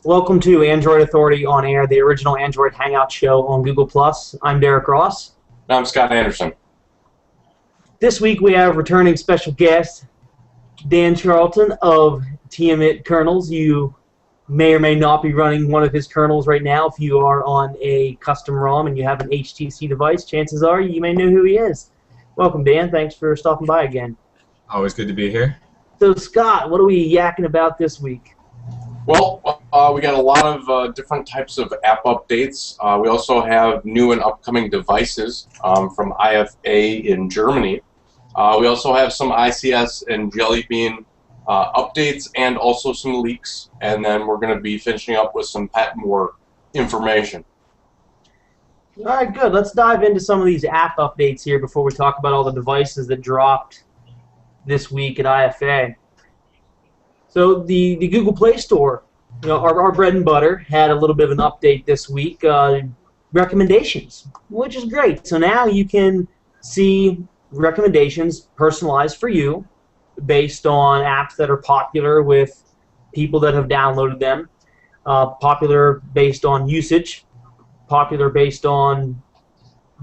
Welcome to Android Authority on Air, the original Android Hangout show on Google+. I'm Derek Ross. I'm Scott Anderson. This week we have returning special guest, Dan Charlton of Tiamat Kernels. You may or may not be running one of his kernels right now. If you are on a custom ROM and you have an HTC device, chances are you may know who he is. Welcome, Dan. Thanks for stopping by again. Always good to be here. So, Scott, what are we yakking about this week? Well, we got a lot of different types of app updates. We also have new and upcoming devices from IFA in Germany. We also have some ICS and Jelly Bean updates and also some leaks. And then we're going to be finishing up with some Patmore information. All right, good. Let's dive into some of these app updates here before we talk about all the devices that dropped this week at IFA. So the Google Play Store, our bread and butter, had a little bit of an update this week. Recommendations, which is great. So now you can see recommendations personalized for you based on apps that are popular with people that have downloaded them, popular based on usage, popular based on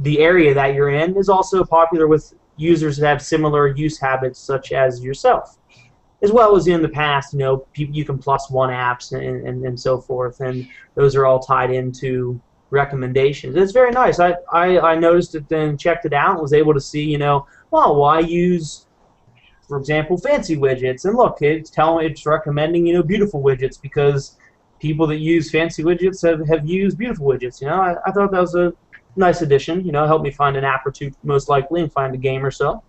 the area that you're in, is also popular with users that have similar use habits such as yourself. As well as in the past, you can plus one apps and so forth, and those are all tied into recommendations. It's very nice. I noticed it and checked it out and was able to see, well, why use, for example, fancy widgets? And look, it's recommending, beautiful widgets because people that use fancy widgets have used beautiful widgets. I thought that was a nice addition. Helped me find an app or two most likely and find a game or so.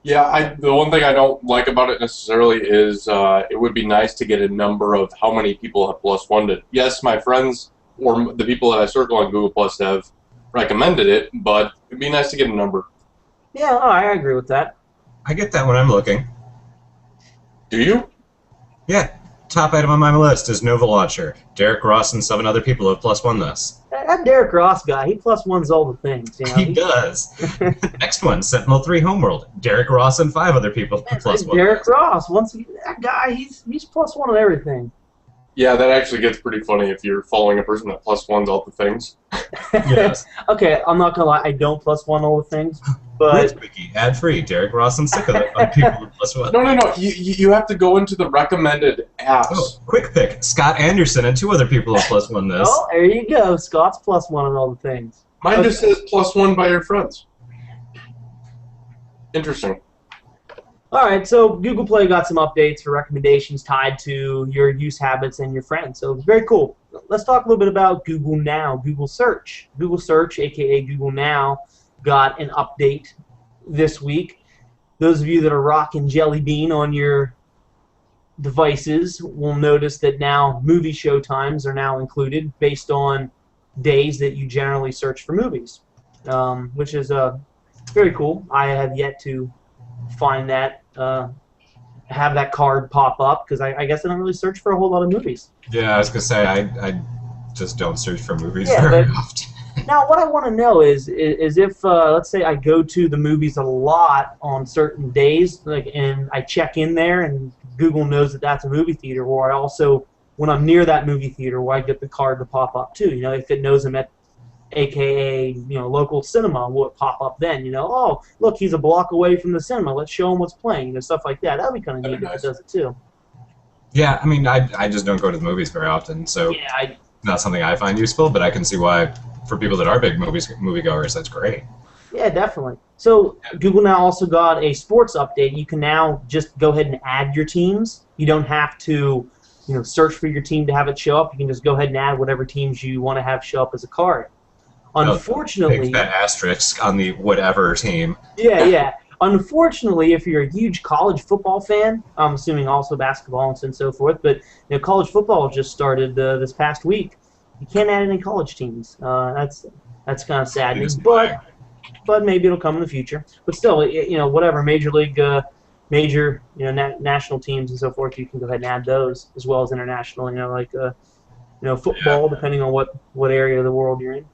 Yeah, the one thing I don't like about it necessarily is it would be nice to get a number of how many people have plus one it. Yes, my friends or the people that I circle on Google Plus have recommended it, but it'd be nice to get a number. Yeah, I agree with that. I get that when I'm looking. Do you? Yeah. Top item on my list is Nova Launcher. Derek Ross and 7 other people have plus one this. That Derek Ross guy, he plus ones all the things. He does. Next one, Sentinel 3 Homeworld. Derek Ross and 5 other people have plus one. Derek Ross, that guy, he's plus one of everything. Yeah, that actually gets pretty funny if you're following a person that plus ones all the things. Yes. Okay, I'm not gonna lie, I don't plus one all the things, but Wiki, ad free. Derek Ross and 6 other people with plus one. No. You have to go into the recommended apps. Oh, quick pick. Scott Anderson and 2 other people have plus one this. Oh, there you go. Scott's plus one on all the things. Mine just says plus one by your friends. Interesting. All right, so Google Play got some updates for recommendations tied to your use habits and your friends. So very cool. Let's talk a little bit about Google Now, Google Search. Google Search, aka Google Now, got an update this week. Those of you that are rocking Jelly Bean on your devices will notice that now movie show times are now included based on days that you generally search for movies, which is very cool. I have yet to find that, have that card pop up because I guess I don't really search for a whole lot of movies. Yeah, I was going to say, I just don't search for movies very often. Now, what I want to know is if, let's say I go to the movies a lot on certain days, and I check in there and Google knows that that's a movie theater, or I also, when I'm near that movie theater, where I get the card to pop up too, if it knows I'm at AKA, local cinema, will it pop up then? Oh, look, he's a block away from the cinema. Let's show him what's playing. Stuff like that. That'd be kind of neat if it does it too. Yeah, I mean, I just don't go to the movies very often, so yeah, not something I find useful, but I can see why, for people that are big moviegoers, that's great. Yeah, definitely. So Google Now also got a sports update. You can now just go ahead and add your teams. You don't have to, search for your team to have it show up. You can just go ahead and add whatever teams you want to have show up as a card. Unfortunately, big fat asterisk on the whatever team. Yeah. Unfortunately, if you're a huge college football fan, I'm assuming also basketball and so forth, but college football just started this past week. You can't add any college teams. That's kind of saddening, but maybe it'll come in the future. But still, whatever major league, national teams and so forth, you can go ahead and add those as well as international. Football, depending on what area of the world you're in.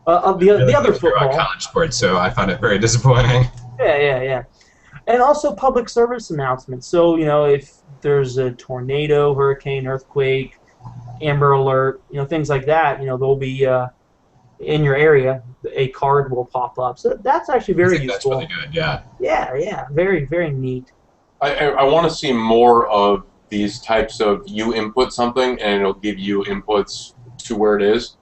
The other football. College sports, so I find it very disappointing. Yeah. And also public service announcements. So, if there's a tornado, hurricane, earthquake, Amber Alert, things like that. They'll be in your area. A card will pop up. So that's actually very useful. That's really good. Yeah. Yeah. Very, very neat. I want to see more of these types of you input something and it'll give you inputs to where it is.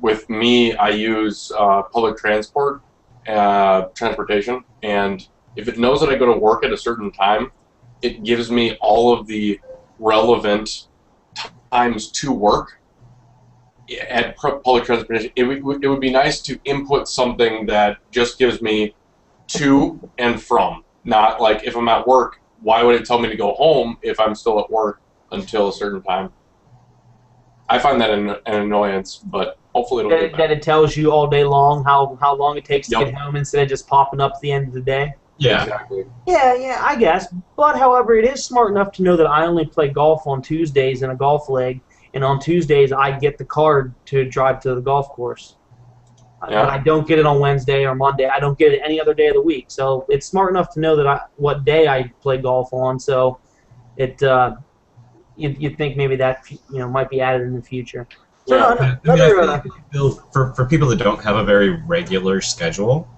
With me, I use public transportation, and if it knows that I go to work at a certain time, it gives me all of the relevant times to work at public transportation. It would be nice to input something that just gives me to and from. Not like if I'm at work, why would it tell me to go home if I'm still at work until a certain time? I find that an annoyance, but hopefully it'll get better. That it tells you all day long how long it takes to get home instead of just popping up at the end of the day. Yeah. Exactly. Yeah, I guess. But, however, it is smart enough to know that I only play golf on Tuesdays in a golf league, and on Tuesdays I get the card to drive to the golf course. Yeah. But I don't get it on Wednesday or Monday. I don't get it any other day of the week. So it's smart enough to know that what day I play golf on. So it you'd think maybe that might be added in the future. So yeah. For people that don't have a very regular schedule,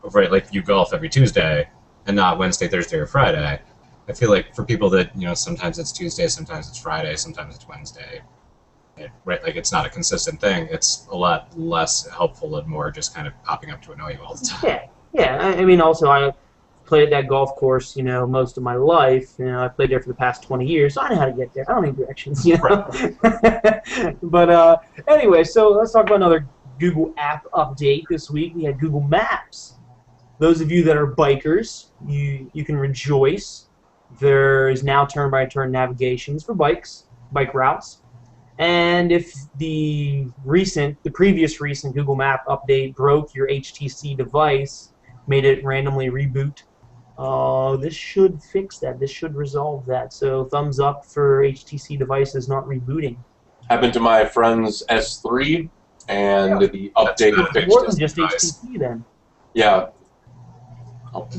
right, like you golf every Tuesday and not Wednesday, Thursday, or Friday, I feel like for people that, sometimes it's Tuesday, sometimes it's Friday, sometimes it's Wednesday, right, like it's not a consistent thing, it's a lot less helpful and more just kind of popping up to annoy you all the time. Yeah. I mean, also, I played at that golf course, most of my life. I played there for the past 20 years, so I know how to get there. I don't need directions, Right. But anyway, so let's talk about another Google app update this week. We had Google Maps. Those of you that are bikers, you can rejoice. There is now turn-by-turn navigations for bike routes. And if the previous recent Google Map update broke your HTC device, made it randomly reboot, this should fix that. This should resolve that. So thumbs up for HTC devices not rebooting. Happened to my friend's S3, and the update fixed More than it. just HTC then. Yeah.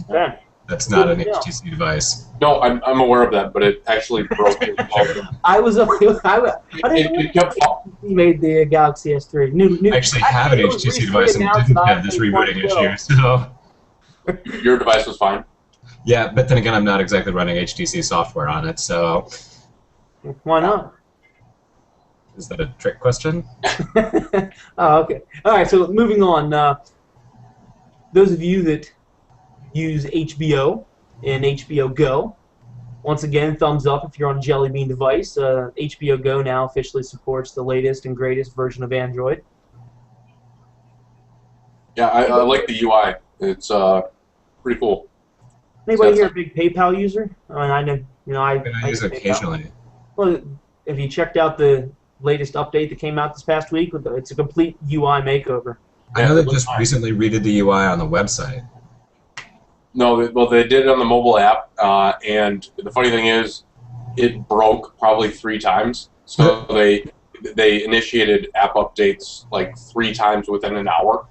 Yeah. That's not an HTC device. No, I'm aware of that, but it actually broke it. I It kept falling. He made the Galaxy S3. I actually have an HTC device and didn't have this rebooting issue, so... Your device was fine? Yeah, but then again, I'm not exactly running HTC software on it, so... Why not? Is that a trick question? Oh, okay. All right, so moving on. Those of you that use HBO and HBO Go, once again, thumbs up if you're on a Jelly Bean device. HBO Go now officially supports the latest and greatest version of Android. Yeah, I like the UI. It's pretty cool. Anybody here a big PayPal user? I mean, I use it occasionally. Well, have you checked out the latest update that came out this past week? It's a complete UI makeover. I know they just recently redid the UI on the website. No, well, they did it on the mobile app, and the funny thing is, it broke probably 3 times. So they initiated app updates like 3 times within an hour,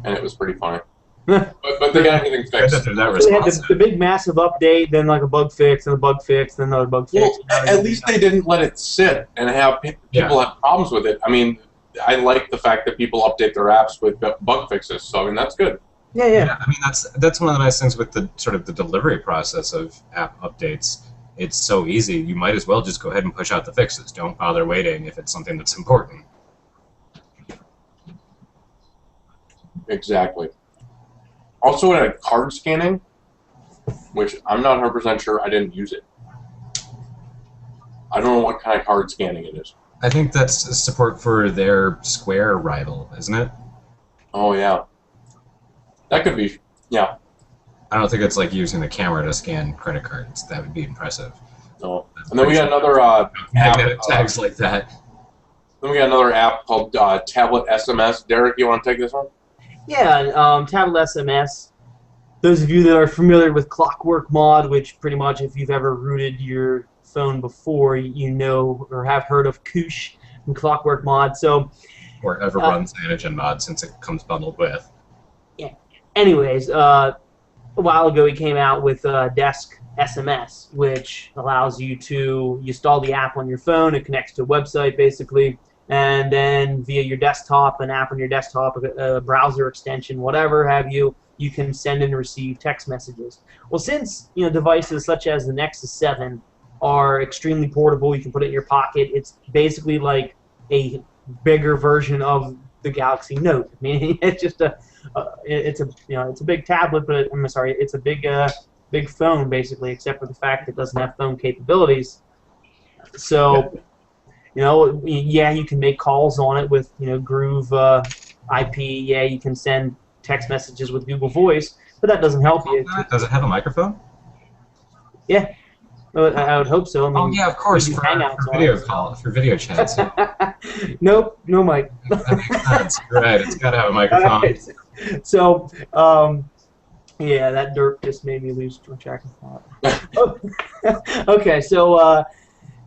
and it was pretty funny. but they got everything fixed. So they had the big massive update, then like a bug fix, and a bug fix, then another bug fix. Well, at least they didn't let it sit and have people have problems with it. I mean, I like the fact that people update their apps with bug fixes. So I mean, that's good. Yeah. I mean, that's one of the nice things with the sort of the delivery process of app updates. It's so easy. You might as well just go ahead and push out the fixes. Don't bother waiting if it's something that's important. Exactly. Also, it had card scanning, which I'm not 100% sure. I didn't use it. I don't know what kind of card scanning it is. I think that's support for their Square rival, isn't it? Oh, yeah. That could be, yeah. I don't think it's like using the camera to scan credit cards. That would be impressive. No. And then we got another app. Magnetic tags like that. Then we got another app called Tablet SMS. Derek, you want to take this one? Yeah, Tablet SMS. Those of you that are familiar with Clockwork Mod, which pretty much if you've ever rooted your phone before, you know or have heard of Koosh and Clockwork Mod. So, or ever runs Cyanogen Mod since it comes bundled with. Yeah. Anyways, a while ago he came out with Desk SMS, which allows you to install the app on your phone. It connects to a website, basically, and then via your desktop, an app on your desktop, a browser extension, whatever have you, you can send and receive text messages. Well, since devices such as the Nexus 7 are extremely portable, you can put it in your pocket. It's basically like a bigger version of the Galaxy Note. I mean, it's just it's a big tablet, but I'm sorry, it's a big phone basically, except for the fact it doesn't have phone capabilities. So, yeah, you can make calls on it with Groove IP. Yeah, you can send text messages with Google Voice, but that doesn't help you. Does it have a microphone? Yeah. I would hope so. I mean, oh yeah, of course, for video for video chats. Nope, no mic. That makes sense. Right, it's got to have a microphone. Right. So, yeah, that derp just made me lose track of thought. Okay, so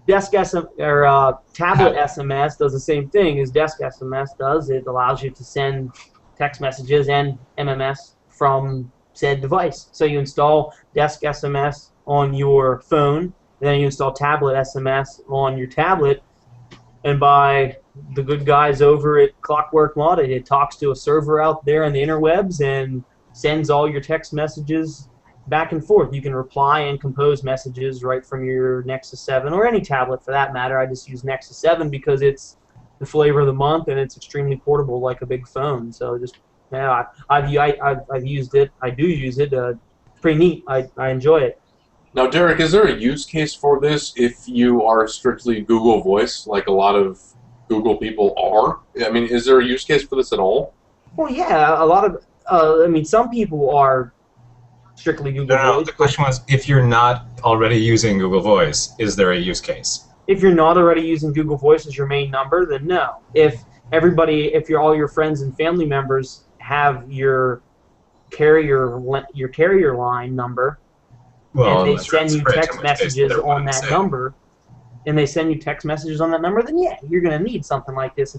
tablet SMS does the same thing as desk SMS does. It allows you to send text messages and MMS from said device. So you install desk SMS on your phone, then you install tablet SMS on your tablet, and by the good guys over at Clockwork Mod, it talks to a server out there on the interwebs and sends all your text messages back and forth. You can reply and compose messages right from your Nexus 7 or any tablet for that matter. I just use Nexus 7 because it's the flavor of the month and it's extremely portable like a big phone. So just I've used it. I do use it. Pretty neat. I enjoy it. Now, Derek, is there a use case for this if you are strictly Google Voice, like a lot of Google people are? I mean, is there a use case for this at all? Well, yeah, a lot of. I mean, some people are strictly Google Voice. No, the question was, if you're not already using Google Voice, is there a use case? If you're not already using Google Voice as your main number, then no. If all your friends and family members have your carrier line number, well, and they send you text messages on that number, then yeah, you're going to need something like this.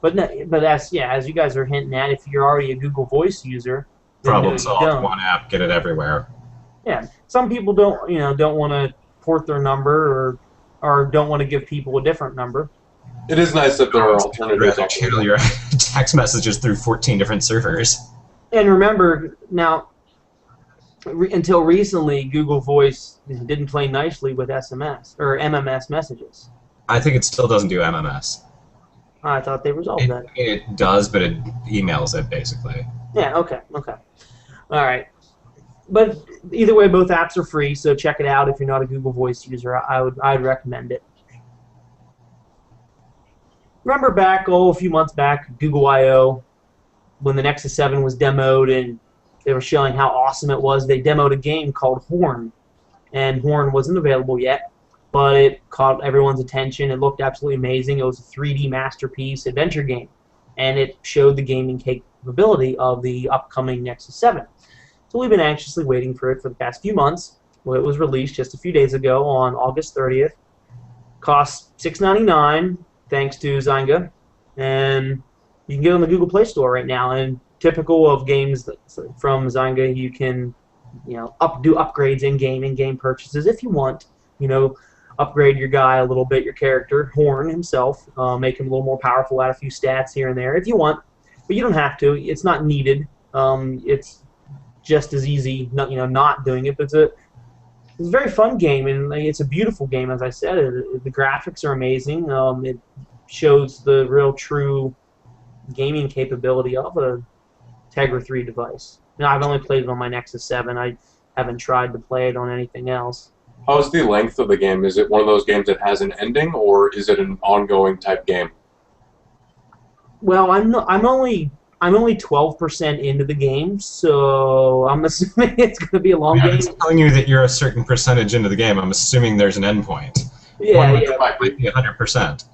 But as you guys are hinting at, if you're already a Google Voice user, problem solved. One app, get it everywhere. Yeah, some people don't want to port their number or don't want to give people a different number. It is nice that there are alternatives. Rather channel your text messages through 14 different servers. And remember, now, until recently, Google Voice didn't play nicely with SMS or MMS messages. I think it still doesn't do MMS. I thought they resolved that. It does, but it emails it, basically. Yeah, okay. All right. But either way, both apps are free, so check it out if you're not a Google Voice user. I'd recommend it. Remember back, a few months back, Google I/O, when the Nexus 7 was demoed and they were showing how awesome it was, they demoed a game called Horn. And Horn wasn't available yet, but it caught everyone's attention. It looked absolutely amazing. It was a 3D masterpiece adventure game, and it showed the gaming capability of the upcoming Nexus 7. So we've been anxiously waiting for it for the past few months. Well, it was released just a few days ago on August 30th. Costs $6.99 thanks to Zynga, and you can get it on the Google Play Store right now. And typical of games from Zynga, you can do upgrades in-game purchases if you want. Upgrade your guy a little bit, your character, Horn himself, make him a little more powerful, add a few stats here and there if you want, but you don't have to. It's not needed. It's just as easy, not doing it. But it's a very fun game, and it's a beautiful game, as I said. The graphics are amazing. It shows the real, true gaming capability of a Tegra 3 device. I've only played it on my Nexus 7. I haven't tried to play it on anything else. How's the length of the game? Is it one of those games that has an ending, or is it an ongoing type game? Well, I'm only 12% into the game, so I'm assuming it's going to be a long game. I'm telling you that you're a certain percentage into the game. I'm assuming there's an endpoint. Yeah, might be 100%.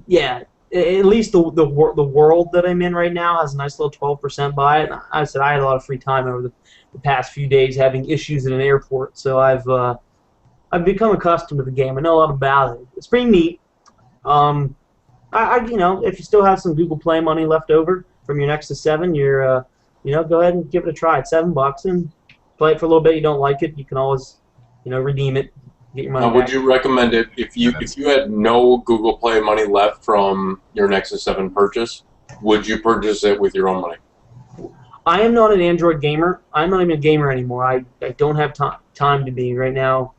Yeah. At least the world that I'm in right now has a nice little 12% by it. I said I had a lot of free time over the past few days having issues at an airport, so I've become accustomed to the game. I know a lot about it. It's pretty neat. If you still have some Google Play money left over from your Nexus 7, go ahead and give it a try. It's $7, and play it for a little bit. You don't like it, you can always, redeem it, get your money Would back. you recommend it if you had no Google Play money left from your Nexus 7 purchase? Would you purchase it with your own money? I am not an Android gamer. I'm not even a gamer anymore. I don't have time to be right now.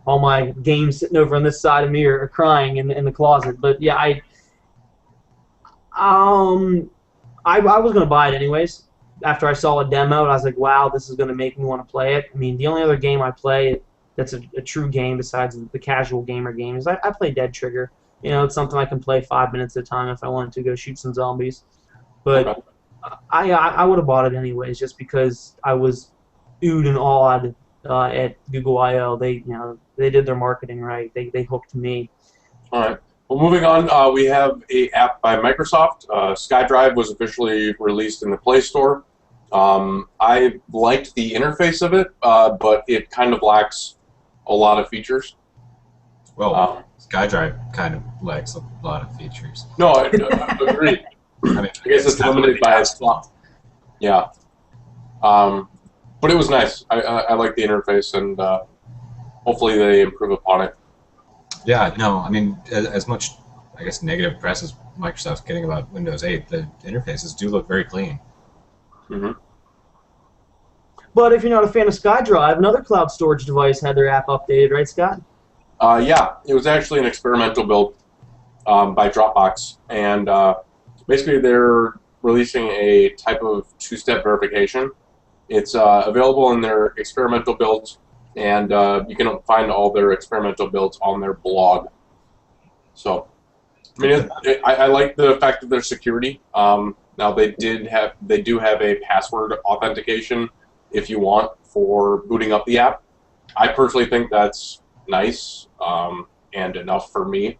All my games sitting over on this side of me are crying in the closet. But yeah, I was gonna buy it anyways. After I saw a demo, I was like, wow, this is gonna make me want to play it. I mean, the only other game I play that's a true game besides the casual gamer games, I play Dead Trigger. It's something I can play 5 minutes at a time if I wanted to go shoot some zombies. But Okay. I would have bought it anyways, just because I was oohed and awed at Google I/O. They did their marketing right. They hooked me. All right. Well, moving on, we have a app by Microsoft. SkyDrive was officially released in the Play Store. I liked the interface of it, but it kind of lacks a lot of features. Well, SkyDrive kind of lacks a lot of features. No, I agree. I guess it's limited by its slot. Yeah. But it was nice. I like the interface, and hopefully they improve upon it. Yeah, no, I mean, as much, I guess, negative press as Microsoft's getting about Windows 8, the interfaces do look very clean. Mm-hmm. But if you're not a fan of SkyDrive, another cloud storage device had their app updated, right, Scott? Yeah, it was actually an experimental build by Dropbox, and basically they're releasing a type of two-step verification. It's available in their experimental builds, and you can find all their experimental builds on their blog. So, I mean, I like the fact that there's security. Now they do have a password authentication if you want for booting up the app. I personally think that's nice and enough for me,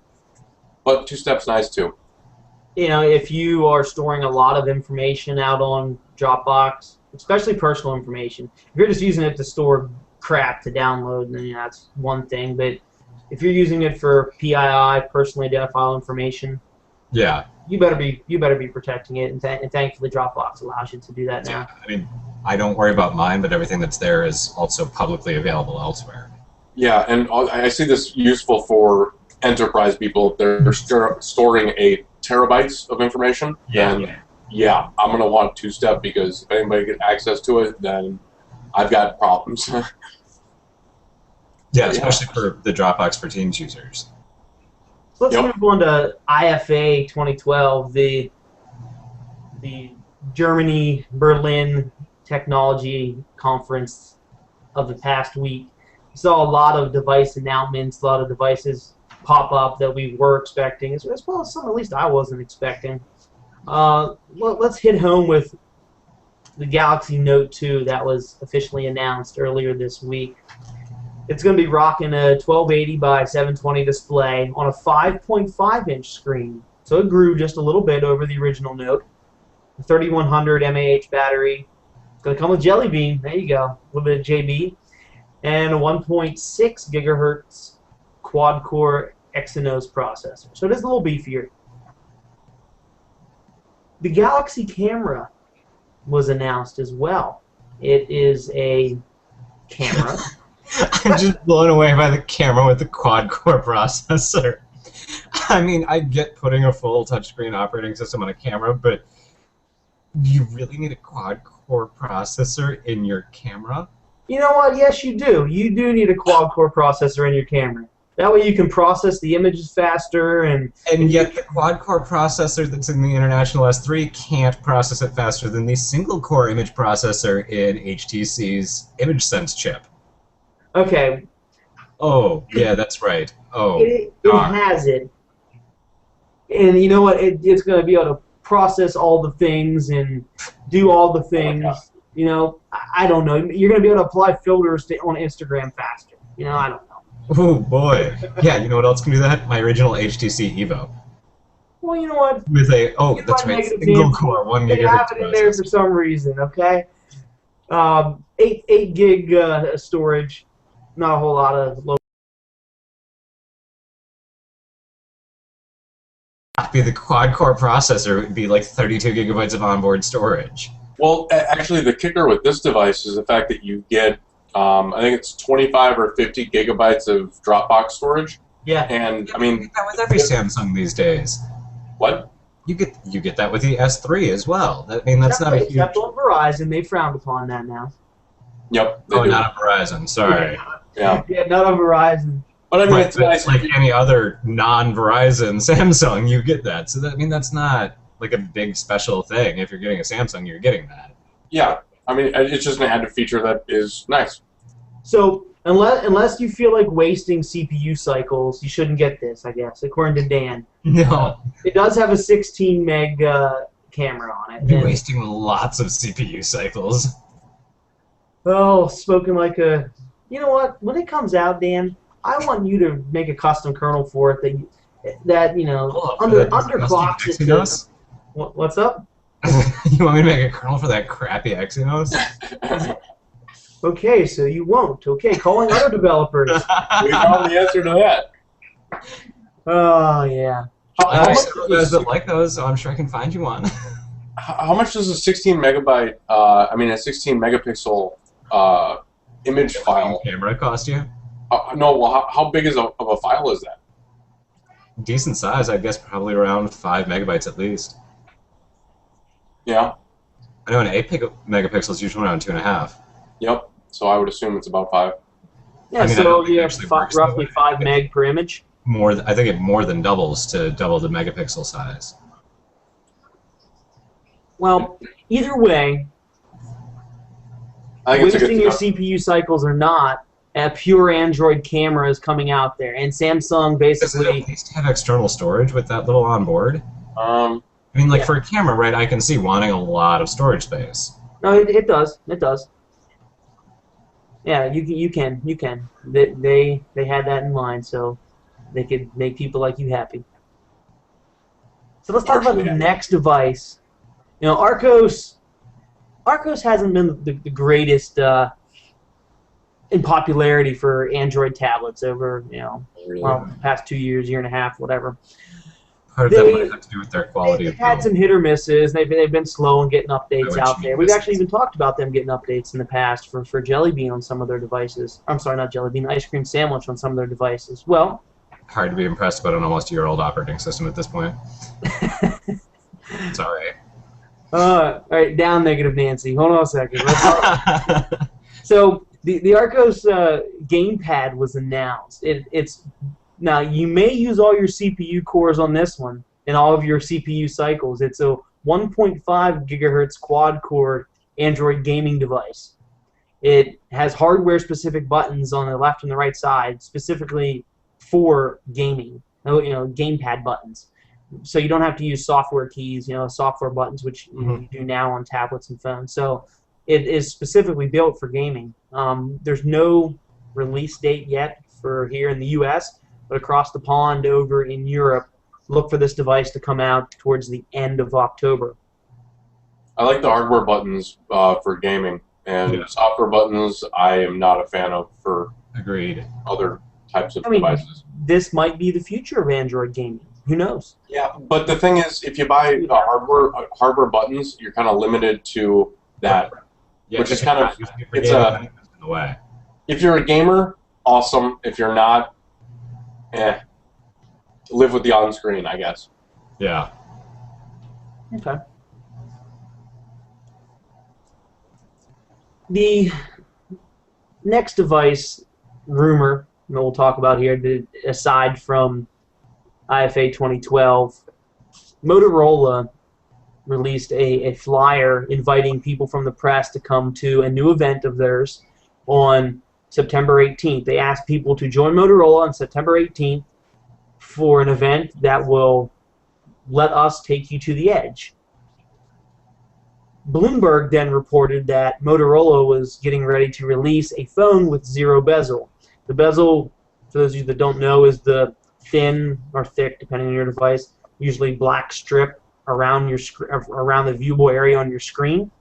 but two-step's nice too. If you are storing a lot of information out on Dropbox, especially personal information, if you're just using it to store crap to download, then that's one thing. But if you're using it for PII, personally identifiable information, yeah, you better be protecting it. And thankfully, Dropbox allows you to do that now. Yeah, I mean, I don't worry about mine, but everything that's there is also publicly available elsewhere. Yeah, and I see this useful for enterprise people. If they're storing terabytes of information, then yeah, I'm going to want two-step, because if anybody gets access to it, then I've got problems. Yeah, especially for the Dropbox for Teams users. So let's move on to IFA 2012, the Germany Berlin technology conference of the past week. We saw a lot of device announcements, a lot of devices pop up that we were expecting, as well as some at least I wasn't expecting. Let's hit home with the Galaxy Note 2 that was officially announced earlier this week. It's going to be rocking a 1280 by 720 display on a 5.5-inch screen. So it grew just a little bit over the original Note. A 3100 mAh battery. It's going to come with Jelly Bean. There you go. A little bit of JB. And a 1.6 gigahertz quad-core Exynos processor. So it is a little beefier. The Galaxy camera was announced as well. It is a camera. I'm just blown away by the camera with the quad-core processor. I mean, I get putting a full touchscreen operating system on a camera, but you really need a quad-core processor in your camera? You know what? Yes, you do. You do need a quad-core processor in your camera. That way you can process the images faster, and yet the quad-core processor that's in the International S3 can't process it faster than the single-core image processor in HTC's ImageSense chip. Okay. Oh, yeah, that's right. Oh, it has it. And you know what? It's going to be able to process all the things and do all the things. You know, I don't know. You're going to be able to apply filters on Instagram faster. You know, I don't know. Oh, boy. Yeah, you know what else can do that? My original HTC Evo. Well, you know what? With that's right, single-core, 1 They gigahertz have it in there for some reason, okay? 8 gig storage. Not a whole lot of low. Be the quad-core processor would be like 32 gigabytes of onboard storage. Well, actually, the kicker with this device is the fact that you get, I think it's 25 or 50 gigabytes of Dropbox storage. Yeah. And I You mean, get that with every Samsung these days. what? You get that with the S3 as well. I mean, that's not a huge. Except on Verizon, they frowned upon that now. Yep. They Oh, do. not a Verizon. Sorry. Yeah. Yeah, not on Verizon. But I mean, But it's nice. like any other non-Verizon Samsung, you get that. So that, I mean, that's not like a big special thing. If you're getting a Samsung, you're getting that. Yeah. I mean, it's just an added feature that is nice. So unless you feel like wasting CPU cycles, you shouldn't get this, I guess, according to Dan. No, It does have a 16 meg camera on it. you're And, wasting lots of CPU cycles. oh, spoken like a... You know what? When it comes out, Dan, I want you to make a custom kernel for it that you know, Oh, underclocks it to... Exynos? What's up? You want me to make a kernel for that crappy Exynos? Okay, so you won't. Okay, calling other developers. We found the answer to that. Oh, yeah. How much Several guys does that like those, so I'm sure I can find you one. how much does a 16 megabyte, a 16 megapixel image file? Camera cost you? No, well, how big of a file is that? Decent size, I guess, probably around 5 megabytes at least. Yeah. I know an 8 megapixel is usually around 2.5. Yep. So I would assume it's about 5. Yeah, I mean, I so don't think you it have actually works that roughly way. 5 meg per image. I think it more than doubles to double the megapixel size. Well, either way, I think it's a wasting good your thing. CPU cycles or not, a pure Android camera is coming out there, and Samsung Does it basically... at least have external storage with that little onboard? I mean, like Yeah. for a camera, right? I can see wanting a lot of storage space. No, it does. It does. Yeah, you can. They had that in mind, so they could make people like you happy. So let's talk about the next device. You know, Archos hasn't been the greatest in popularity for Android tablets over, you know, well, the past 2 years, year and a half, whatever. Part of that might have to do with their quality They've of had build. some hit or misses. They've been slow in getting updates would out choose there. We've misses. actually even talked about them getting updates in the past for Jelly Bean on some of their devices. I'm sorry, not Jelly Bean, Ice Cream Sandwich on some of their devices. Well, Hard to be impressed about an almost year-old operating system at this point. Sorry. all right, down negative Nancy. Hold on a second. So the Archos Gamepad was announced. It's now you may use all your CPU cores on this one and all of your CPU cycles. It's a 1.5 gigahertz quad-core Android gaming device. It has hardware-specific buttons on the left and the right side, specifically for gaming. You know, gamepad buttons. So you don't have to use software keys, you know, software buttons, which you do now on tablets and phones. So it is specifically built for gaming. There's no release date yet for here in the U.S., but across the pond over in Europe, look for this device to come out towards the end of October. I like the hardware buttons for gaming, and software buttons I am not a fan of for Agreed. other types of I mean, devices. this might be the future of Android gaming. Who knows? Yeah, but the thing is, if you buy hardware buttons, you're kind of limited to that. Yeah, Which is kind of- it's in the way. If you're a gamer, awesome. If you're not, live with the on-screen, I guess. Yeah. Okay. The next device rumor that we'll talk about here, aside from IFA 2012, Motorola released a flyer inviting people from the press to come to a new event of theirs on September 18th. They asked people to join Motorola on September 18th for an event that will let us take you to the edge. Bloomberg then reported that Motorola was getting ready to release a phone with zero bezel. The bezel, for those of you that don't know, is the thin or thick, depending on your device, usually black strip around your around the viewable area on your screen.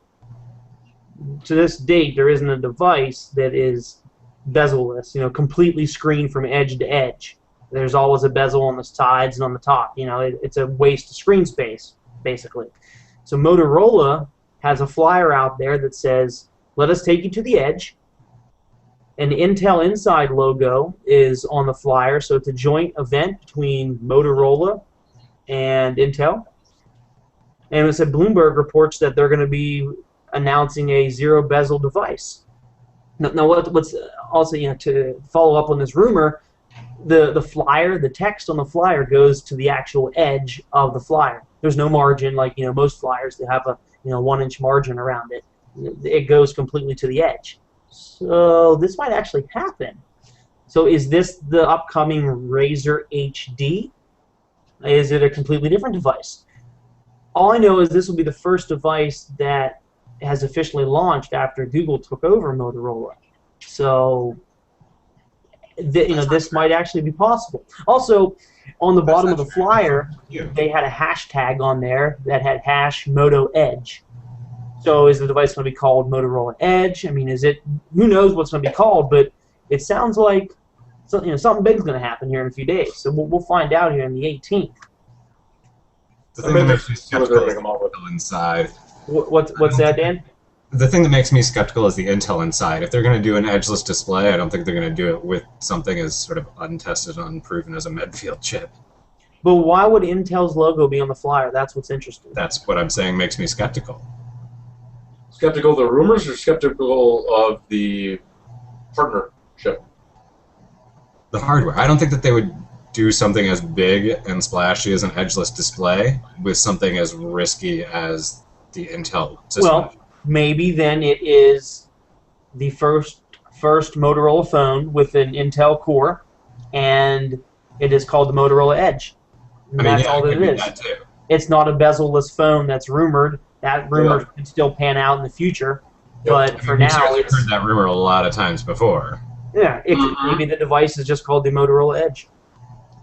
To this date, there isn't a device that is bezel-less, you know, completely screened from edge to edge. There's always a bezel on the sides and on the top. You know, it's a waste of screen space, basically. So Motorola has a flyer out there that says, "Let us take you to the edge." An Intel Inside logo is on the flyer, so it's a joint event between Motorola and Intel. And it said Bloomberg reports that they're going to be announcing a zero bezel device. Now what's also, to follow up on this rumor, the flyer, the text on the flyer goes to the actual edge of the flyer. There's no margin like most flyers. They have a 1-inch margin around it. It goes completely to the edge. So this might actually happen. So is this the upcoming Razer HD? Is it a completely different device? All I know is this will be the first device that has officially launched after Google took over Motorola. So this might actually be possible. Also, on the bottom of the flyer, they had a hashtag on there that had #MotoEdge. So is the device going to be called Motorola Edge? I mean, who knows what's going to be called, but it sounds like something big's going to happen here in a few days. So we'll find out here on the 18th. The thing that makes me skeptical is the Intel Inside. What's that, Dan? The thing that makes me skeptical is the Intel Inside. If they're going to do an edgeless display, I don't think they're going to do it with something as sort of untested, unproven as a Medfield chip. But why would Intel's logo be on the flyer? That's what's interesting. That's what I'm saying makes me skeptical. Skeptical of the rumors or skeptical of the partnership? The hardware. I don't think that they would do something as big and splashy as an edgeless display with something as risky as the Intel system. Well, maybe then it is the first Motorola phone with an Intel core, and it is called the Motorola Edge. And that's all that it is. That too. It's not a bezel-less phone that's rumored. That rumor could still pan out in the future, but for now, we've heard that rumor a lot of times before. Yeah, maybe the device is just called the Motorola Edge.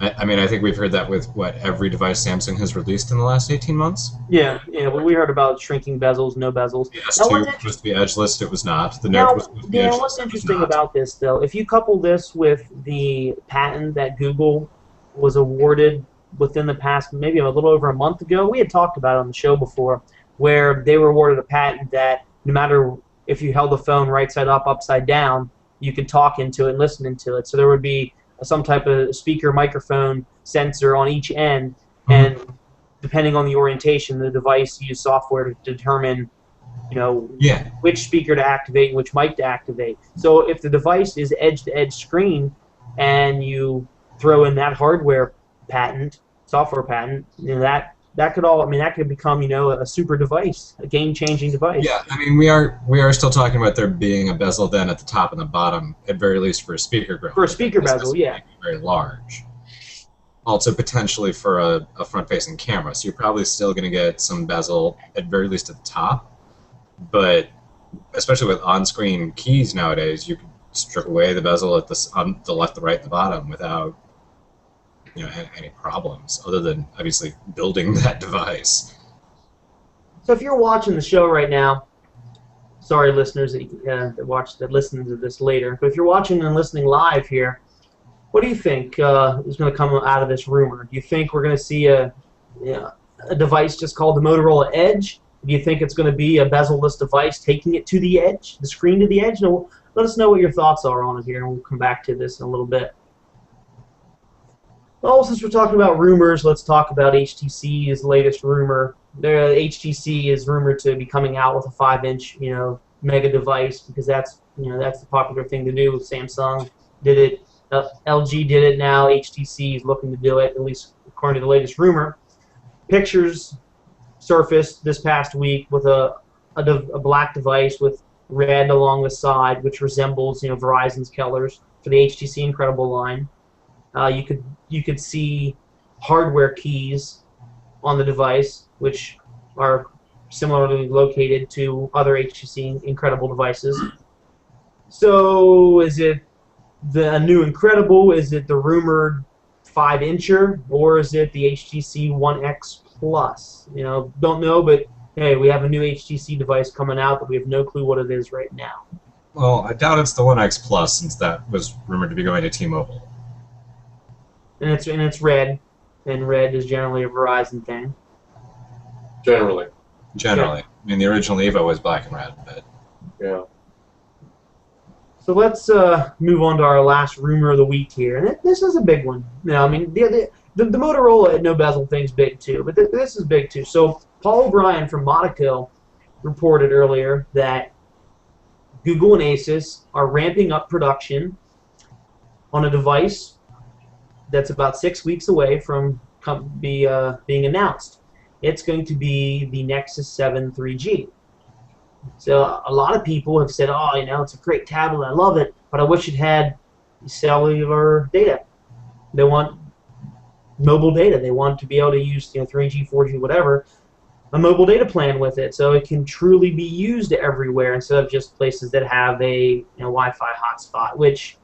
I mean, I think we've heard that with every device Samsung has released in the last 18 months. Yeah. We heard about shrinking bezels, no bezels. The S2 was supposed to be edgeless, it was not. The Note was supposed to be edgeless. What's interesting about this, though, if you couple this with the patent that Google was awarded within the past, maybe a little over a month ago, we had talked about it on the show before, where they were awarded a patent that no matter if you held the phone right side up, upside down, you could talk into it and listen into it. So there would be some type of speaker microphone sensor on each end, and depending on the orientation, the device used software to determine, which speaker to activate and which mic to activate. So if the device is edge-to-edge screen, and you throw in that hardware patent, software patent, that could all. I mean, that could become a super device, a game-changing device. Yeah, I mean, we are still talking about there being a bezel then at the top and the bottom, at very least for a speaker grill. For a speaker bezel, yeah. Very large. Also potentially for a front-facing camera, so you're probably still going to get some bezel at very least at the top. But especially with on-screen keys nowadays, you can strip away the bezel at on the left, the right, the bottom without any problems, other than obviously building that device. So if you're watching the show right now, sorry listeners that listen to this later, but if you're watching and listening live here, what do you think is going to come out of this rumor? Do you think we're going to see a device just called the Motorola Edge? Do you think it's going to be a bezel-less device taking it to the edge, the screen to the edge? No, let us know what your thoughts are on it here, and we'll come back to this in a little bit. Well, since we're talking about rumors, let's talk about HTC's latest rumor. HTC is rumored to be coming out with a 5-inch, mega device, because that's the popular thing to do. Samsung did it, LG did it now. HTC is looking to do it, at least according to the latest rumor. Pictures surfaced this past week with a black device with red along the side, which resembles Verizon's colors for the HTC Incredible line. You could see hardware keys on the device, which are similarly located to other HTC Incredible devices. So is it the new Incredible? Is it the rumored 5-incher, or is it the HTC One X Plus? Don't know, but hey, we have a new HTC device coming out, but we have no clue what it is right now. Well, I doubt it's the One X Plus, since that was rumored to be going to T-Mobile. And it's red, and red is generally a Verizon thing. Generally. Generally. I mean, the original Evo was black and red, but Yeah. So let's move on to our last rumor of the week here, and this is a big one. You know, I mean, the Motorola no bezel thing's big too, but this is big too. So Paul O'Brien from Monaco reported earlier that Google and ASUS are ramping up production on a device that's about 6 weeks away from being announced. It's going to be the Nexus 7 3G. So a lot of people have said, oh, you know, it's a great tablet, I love it, but I wish it had cellular data. They want mobile data. They want to be able to use 3G, 4G, whatever, a mobile data plan with it, so it can truly be used everywhere instead of just places that have a Wi-Fi hotspot. Which,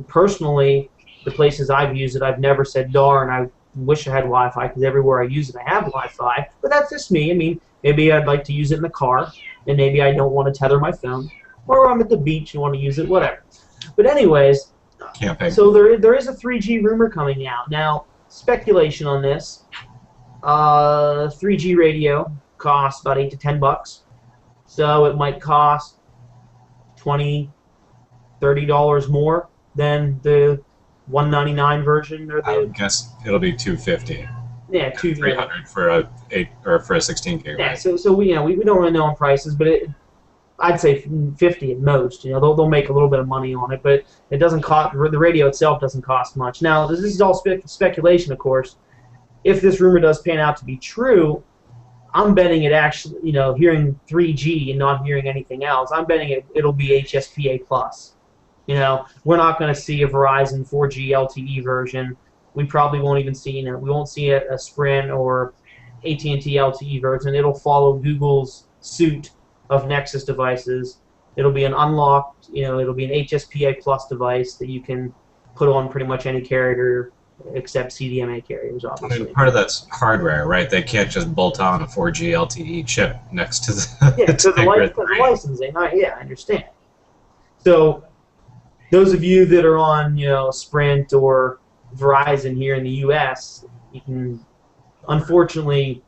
personally, the places I've used it, I've never said, darn, I wish I had Wi-Fi, because everywhere I use it, I have Wi-Fi. But that's just me. I mean, maybe I'd like to use it in the car, and maybe I don't want to tether my phone, or I'm at the beach and want to use it, whatever. But anyways, so there is a 3G rumor coming out. Now, speculation on this, 3G radio costs about $8 to $10, so it might cost $20, $30 more than the $199 version, or I would guess it'll be $250. Yeah, $300 for a 8 or for a 16 gig. Yeah, right? so we don't really know on prices, but I'd say 50 at most. They'll make a little bit of money on it, but it doesn't cost. The radio itself doesn't cost much. Now, this is all speculation, of course. If this rumor does pan out to be true, I'm betting it actually, hearing 3G and not hearing anything else, I'm betting it'll be HSPA plus. We're not going to see a Verizon 4G LTE version. We probably won't even see, we won't see a Sprint or AT&T LTE version. It'll follow Google's suit of Nexus devices. It'll be an unlocked, it'll be an HSPA plus device that you can put on pretty much any carrier except CDMA carriers, obviously. I mean, part of that's hardware, right? They can't just bolt on a 4G LTE chip next to the the licensing. Yeah, I understand. So those of you that are on, Sprint or Verizon here in the U.S., you can unfortunately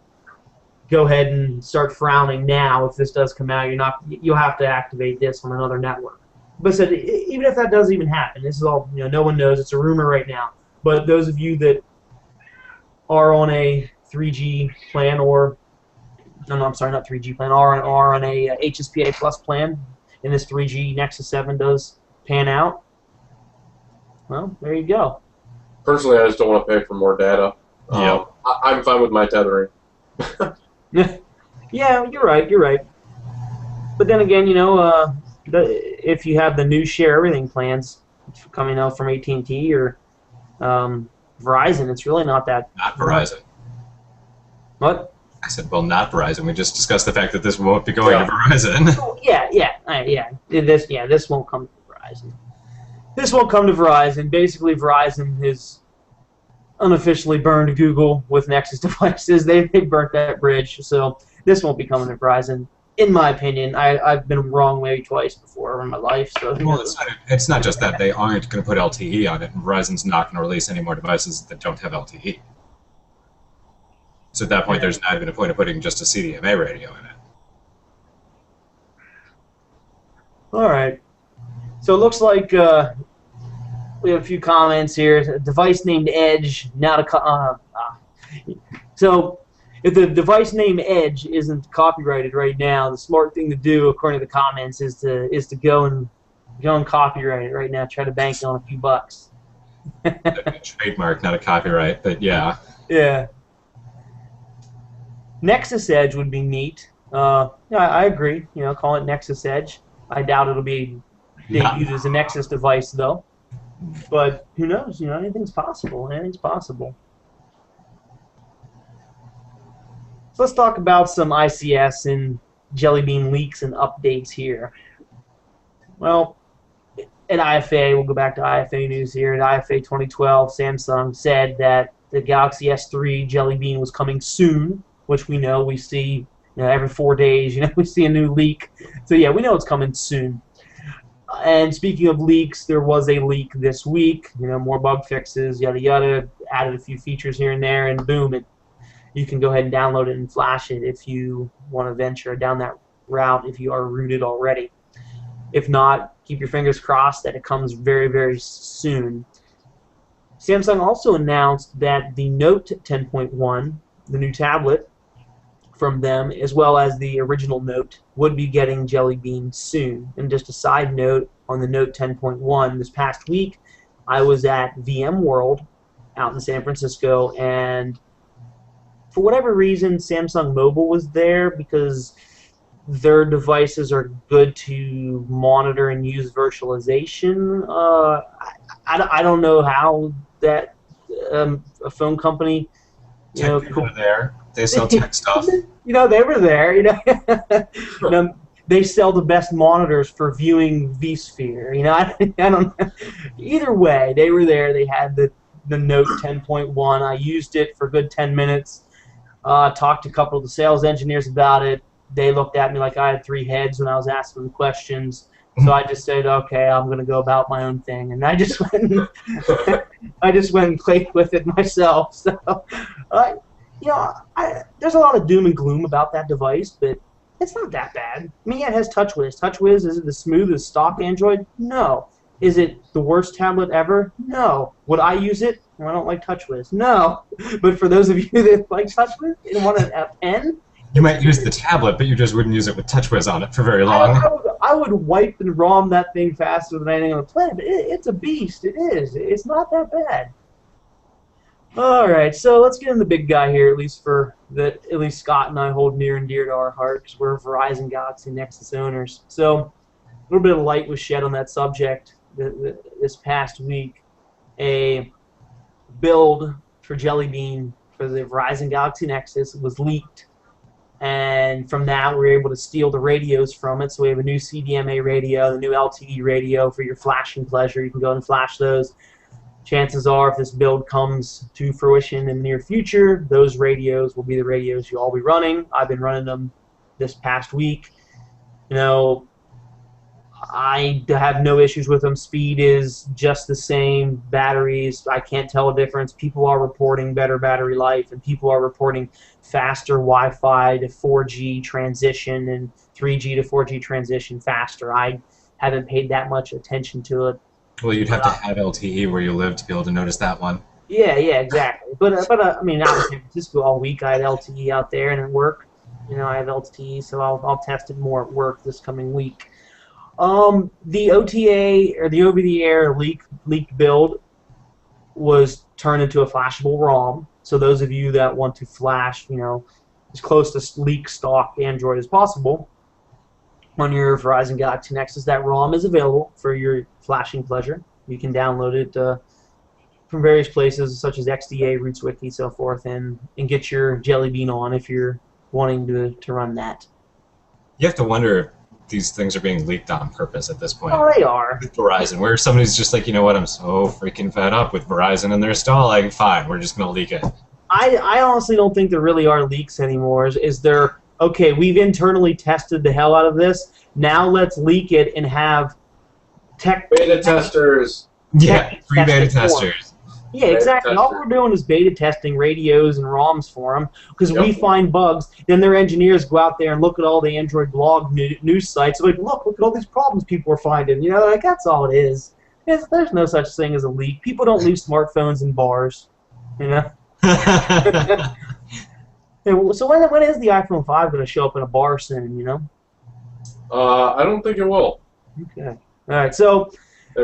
go ahead and start frowning now. If this does come out, you'll have to activate this on another network. But even if that does even happen, this is all no one knows. It's a rumor right now. But those of you that are on a 3G plan, or I'm sorry, not 3G plan, are on a HSPA plus plan, and this 3G Nexus 7 does pan out, well, there you go. Personally, I just don't want to pay for more data. I'm fine with my tethering. Yeah, you're right. But then again, if you have the new share everything plans coming out from AT&T or Verizon, it's really not that. Not Verizon. What? I said, well, not Verizon. We just discussed the fact that this won't be going to Verizon. Oh, yeah. This won't come to Verizon. This won't come to Verizon. Basically, Verizon has unofficially burned Google with Nexus devices. They burnt that bridge, so this won't be coming to Verizon. In my opinion, I've been wrong maybe twice before in my life. So well, it's not just that they aren't going to put LTE on it, and Verizon's not going to release any more devices that don't have LTE. So at that point, there's not even a point of putting just a CDMA radio in it. All right. So it looks like we have a few comments here. A device named Edge, so if the device named Edge isn't copyrighted right now, the smart thing to do, according to the comments, is to go and copyright it right now. Try to bank on a few bucks. A trademark, not a copyright, but yeah. Yeah. Nexus Edge would be neat. Yeah, I agree. Call it Nexus Edge. I doubt it'll be debuted as a Nexus device, though. But who knows? Anything's possible. Anything's possible. So let's talk about some ICS and Jelly Bean leaks and updates here. Well, at IFA, we'll go back to IFA news here. At IFA 2012, Samsung said that the Galaxy S3 Jelly Bean was coming soon, which we know. We see every 4 days, we see a new leak. So yeah, we know it's coming soon. And speaking of leaks, there was a leak this week. More bug fixes, yada yada. Added a few features here and there, and boom, you can go ahead and download it and flash it if you want to venture down that route if you are rooted already. If not, keep your fingers crossed that it comes very, very soon. Samsung also announced that the Note 10.1, the new tablet from them, as well as the original Note, would be getting Jelly Bean soon. And just a side note on the Note 10.1, this past week I was at VMworld out in San Francisco, and for whatever reason Samsung Mobile was there because their devices are good to monitor and use virtualization. I don't know how that a phone company, Tech people are there. They sell tech stuff. They were there. They sell the best monitors for viewing vSphere. I don't know. Either way, they were there. They had the Note 10.1. I used it for a good 10 minutes. Talked to a couple of the sales engineers about it. They looked at me like I had 3 heads when I was asking them questions. So I just said, okay, I'm going to go about my own thing, and I just went and played with it myself. So, there's a lot of doom and gloom about that device, but it's not that bad. I mean, yeah, it has TouchWiz. TouchWiz, is it the smoothest stock Android? No. Is it the worst tablet ever? No. Would I use it? Well, I don't like TouchWiz. No. But for those of you that like TouchWiz and want a pen, you might use the tablet, but you just wouldn't use it with TouchWiz on it for very long. I would wipe and ROM that thing faster than anything on the planet. But it's a beast. It is. It's not that bad. All right, so let's get in the big guy here, at least Scott and I hold near and dear to our heart because we're Verizon Galaxy Nexus owners. So a little bit of light was shed on that subject this past week. A build for Jelly Bean for the Verizon Galaxy Nexus was leaked. And from that, we were able to steal the radios from it. So we have a new CDMA radio, the new LTE radio for your flashing pleasure. You can go and flash those. Chances are, if this build comes to fruition in the near future, those radios will be the radios you'll all be running. I've been running them this past week. I have no issues with them. Speed is just the same. Batteries, I can't tell a difference. People are reporting better battery life, and people are reporting faster Wi-Fi to 4G transition and 3G to 4G transition faster. I haven't paid that much attention to it. Well, you'd have to have LTE where you live to be able to notice that one. Yeah, exactly. But I mean, out in San Francisco all week, I had LTE out there and it worked. I have LTE, so I'll test it more at work this coming week. The OTA, or the over-the-air leaked build, was turned into a flashable ROM. So those of you that want to flash, as close to leak stock Android as possible on your Verizon Galaxy Nexus, that ROM is available for your flashing pleasure. You can download it from various places such as XDA, RootsWiki, so forth, and get your Jelly Bean on if you're wanting to run that. You have to wonder if these things are being leaked on purpose at this point. Oh, they are. With Verizon, where somebody's just like, you know what, I'm so freaking fed up with Verizon and they're stalling. Fine, we're just going to leak it. I honestly don't think there really are leaks anymore. Is there, okay, we've internally tested the hell out of this, now let's leak it and have beta testers. Yeah, free beta testers. Yeah, exactly. All we're doing is beta testing radios and ROMs for them because we find bugs. Then their engineers go out there and look at all the Android blog news sites. Like, look at all these problems people are finding. Like that's all it is. There's no such thing as a leak. People don't leave smartphones in bars. So when is the iPhone 5 going to show up in a bar soon? I don't think it will. Okay. All right. So.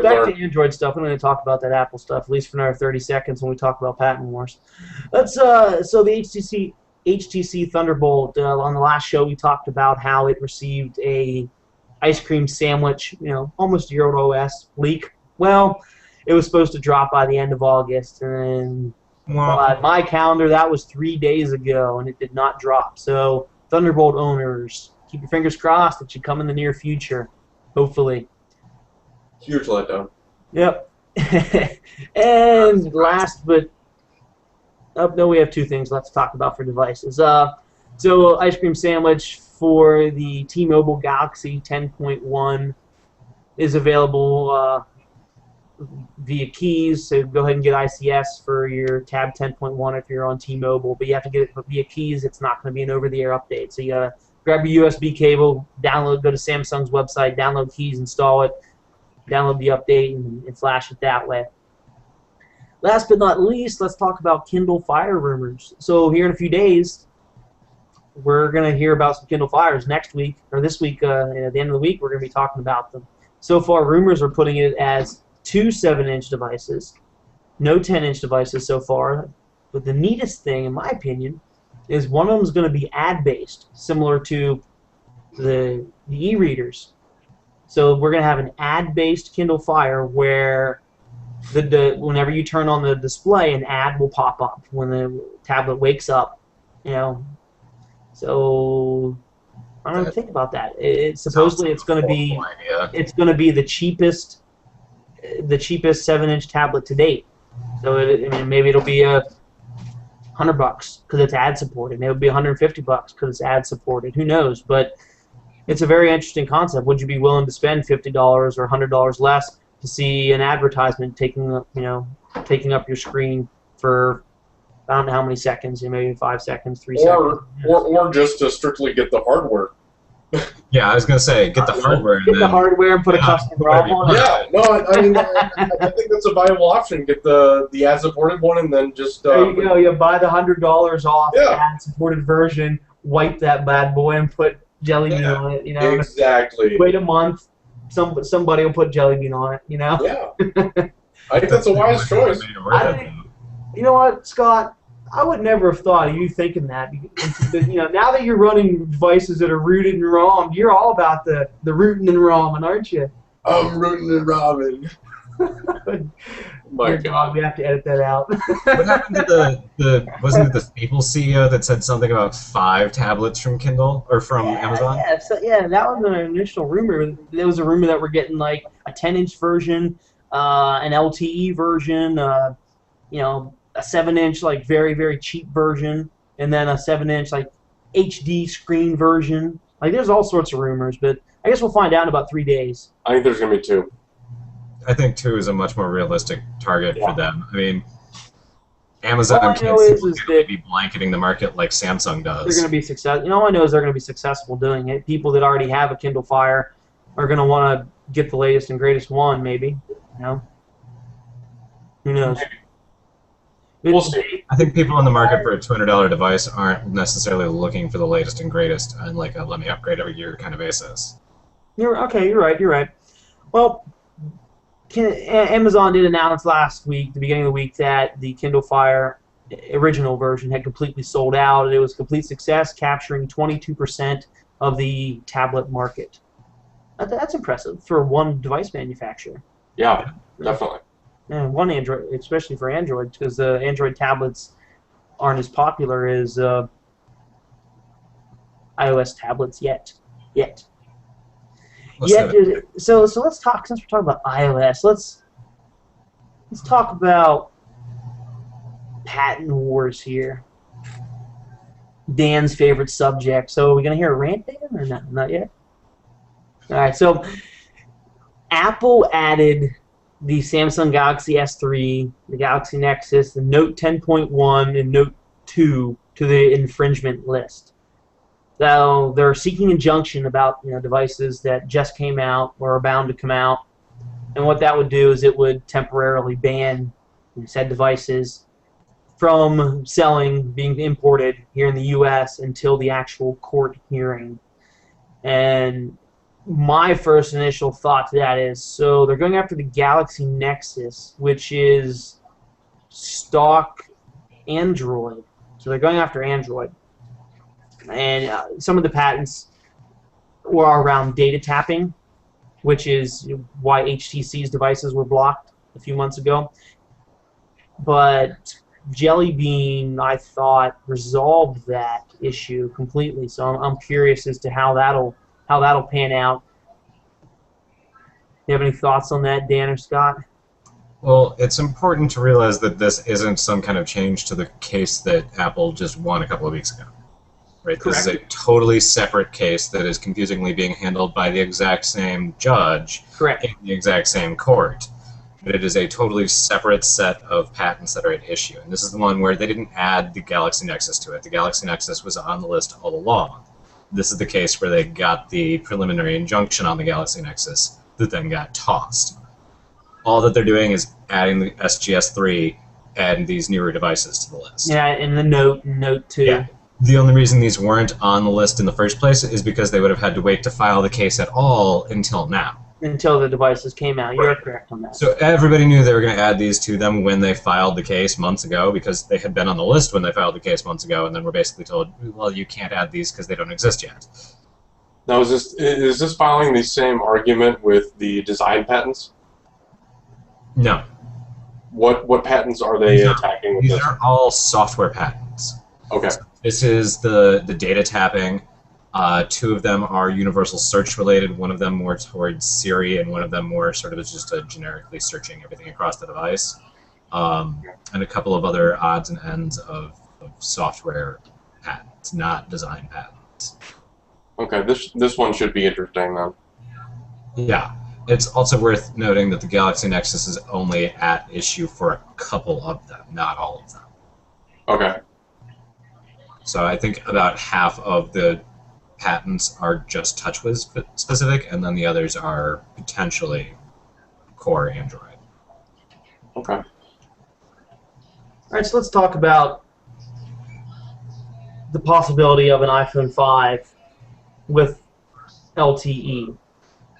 Back to Android stuff. I'm going to talk about that Apple stuff, at least for another 30 seconds when we talk about patent wars. So the HTC Thunderbolt, on the last show we talked about how it received a ice cream sandwich, almost a year-old OS leak. Well, it was supposed to drop by the end of August, and by my calendar, that was 3 days ago, and it did not drop. So Thunderbolt owners, keep your fingers crossed. It should come in the near future, hopefully. Huge letdown. Yep. And last but no, we have 2 things let's talk about for devices. So ice cream sandwich for the T-Mobile Galaxy 10.1 is available via keys. So go ahead and get ICS for your Tab 10.1 if you're on T-Mobile, but you have to get it via keys. It's not going to be an over-the-air update. So you gotta grab your USB cable, go to Samsung's website, download keys, install it, download the update, and flash it that way. Last but not least, let's talk about Kindle Fire rumors. So here in a few days, we're going to hear about some Kindle Fires next week, or this week, at the end of the week, we're going to be talking about them. So far, rumors are putting it as 2 7-inch devices, no 10-inch devices so far. But the neatest thing, in my opinion, is one of them is going to be ad-based, similar to the e-readers. So we're going to have an ad-based Kindle Fire where whenever you turn on the display, an ad will pop up when the tablet wakes up. You know, so I don't even think about that. Supposedly it's going to be the cheapest 7-inch tablet to date. So I mean, maybe it'll be $100 because it's ad supported. Maybe it'll be $150 because it's ad supported. Who knows? But it's a very interesting concept. Would you be willing to spend $50 or $100 less to see an advertisement taking up your screen for I don't know how many seconds, maybe 5 seconds, 3 seconds. Or just to strictly get the hardware. Yeah, I was going to say, get the hardware. Get the hardware and put a custom ROM on it. Yeah, no, I mean, I think that's a viable option. Get the ad-supported one and then just... there you go. You buy the $100 off the ad-supported version, wipe that bad boy, and put Jelly Bean on it. You know, exactly. Wait a month. Somebody will put Jelly Bean on it, you know? Yeah. I think that's a wise choice. You know what, Scott? I would never have thought of you thinking that. You know, now that you're running devices that are rooted in ROM, you're all about the rooting in ROM, aren't you? I'm rooting in ramen. My God. We have to edit that out. What happened to wasn't it the People CEO that said something about 5 tablets from Kindle or from Amazon? Yeah, that was an initial rumor. There was a rumor that we're getting like a 10-inch version, an LTE version, you know, a 7-inch like very, very cheap version, and then a 7-inch like HD screen version. Like there's all sorts of rumors, but I guess we'll find out in about 3 days. I think there's going to be 2. I think 2 is a much more realistic target for them. I mean, Amazon can't be blanketing the market like Samsung does. They're going to be successful. You know, all I know is they're going to be successful doing it. People that already have a Kindle Fire are going to want to get the latest and greatest one, maybe. You know, who knows? We'll see. I think people in the market for a $200 device aren't necessarily looking for the latest and greatest on like a let me upgrade every year kind of basis. You're right. Well, Amazon did announce last week, the beginning of the week, that the Kindle Fire original version had completely sold out, and it was a complete success, capturing 22% of the tablet market. That's impressive for one device manufacturer. Yeah, definitely. Yeah, one Android, especially for Android, because Android tablets aren't as popular as iOS tablets yet. So let's talk. Since we're talking about iOS, let's talk about patent wars here. Dan's favorite subject. So are we gonna hear a rant, Dan, or not? Not yet. All right. So Apple added the Samsung Galaxy S3, the Galaxy Nexus, the Note 10.1, and Note 2 to the infringement list. So they're seeking injunction about devices that just came out or are bound to come out, and what that would do is it would temporarily ban said devices from being imported here in the U.S. until the actual court hearing. And my first initial thought to that is, so they're going after the Galaxy Nexus, which is stock Android. So they're going after Android. And some of the patents were around data tapping, which is why HTC's devices were blocked a few months ago. But Jelly Bean, I thought, resolved that issue completely. So I'm curious as to how that'll pan out. You have any thoughts on that, Dan or Scott? Well, it's important to realize that this isn't some kind of change to the case that Apple just won a couple of weeks ago. Right? Correct. This is a totally separate case that is confusingly being handled by the exact same judge. Correct. In the exact same court. but it is a totally separate set of patents that are at issue. And this is the one where they didn't add the Galaxy Nexus to it. The Galaxy Nexus was on the list all along. This is the case where they got the preliminary injunction on the Galaxy Nexus that then got tossed. All that they're doing is adding the SGS3 and these newer devices to the list. Yeah, and the Note 2. Yeah. The only reason these weren't on the list in the first place is because they would have had to wait to file the case at all until now. Until the devices came out. You're correct on that. So everybody knew they were going to add these to them when they filed the case months ago, because they had been on the list when they filed the case months ago, and then were basically told, well, you can't add these because they don't exist yet. Now, is this following the same argument with the design patents? No. What patents are they attacking with These this? are all software patents. Okay. This is the data tapping. Two of them are universal search related, one of them more towards Siri, and one of them more sort of is just a generically searching everything across the device. And a couple of other odds and ends of software patents, not design patents. Okay, this one should be interesting then. Yeah. It's also worth noting that the Galaxy Nexus is only at issue for a couple of them, not all of them. Okay. So I think about half of the patents are just TouchWiz specific, and then the others are potentially core Android. Okay. All right, so let's talk about the possibility of an iPhone 5 with LTE.